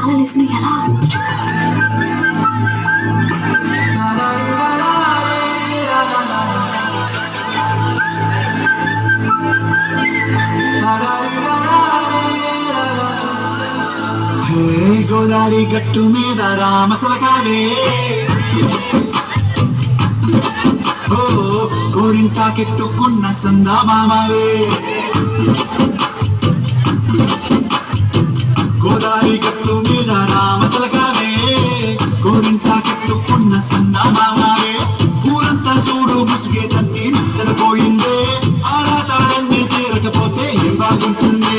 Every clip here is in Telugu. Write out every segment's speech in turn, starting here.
తాళాలు వేసిన ఎలా గోదావరి గట్టు మీద రామసలకావే ఓ గోరింటాకెట్టుకున్న సందా మామవే గోదావరి గట్టు మీద రామసలకావే గోరింటాకెట్టుకున్న సందా మామవే ఊరంతా చూడు ముసుగే తన్ని నిద్రపోయిందే ఆరాటాలన్నీ తీరకపోతే ఏం బాగుంటుంది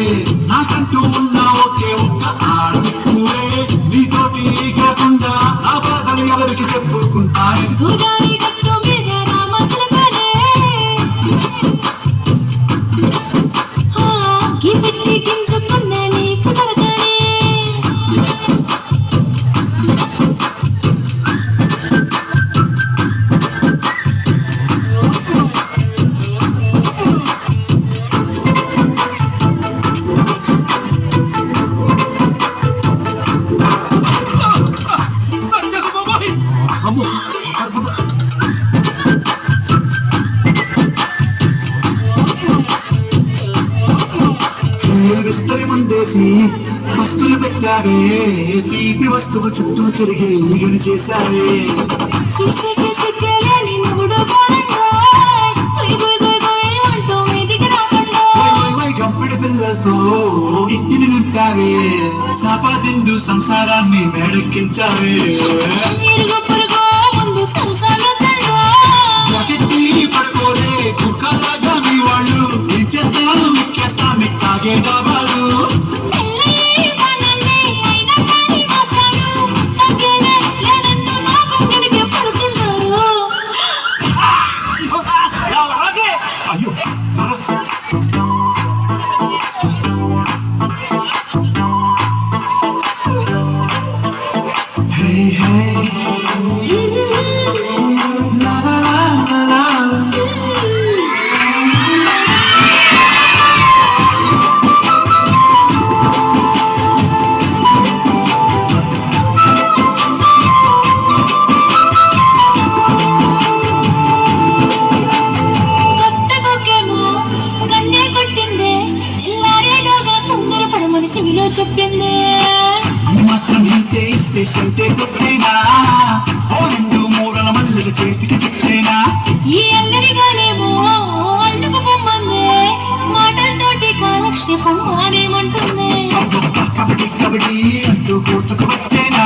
నాకంటూ ఉన్న ఒకే ఒక్క ఆడదిక్కువే నీతోటి కాకుండా నా బాధలు ఎవరికి చెప్పుకుంటాను విస్తరి ముందేసి వస్తువులు పెట్టావే తీపి వస్తువు చుట్టూ తిరిగి ఈగని చేశావే గంపిడి పిల్లలతో ఇంటిని నింపావే సాపాదిండు సంసారాన్ని మేడెక్కించావే పడుకోరే కుక్కలాగా మీ వాళ్ళు ఏం చేస్తాను ఎక్కేస్తా మిట్టాగే డాబాలు అయ్యో చెప్పింది మాత్రం ఇంతే ఇస్తే సంటే కొట్టేనా ఓ రెండు మూరల మల్లెల చేతికి చుట్టేనా ఈ అల్లరి గాలేమో అల్లుకు పొమ్మంది మాటలతోటి కాలక్షేపం అనేమంటుంది కబడ్డీ కబడ్డీ అంటూ కూతుకు వచ్చేనా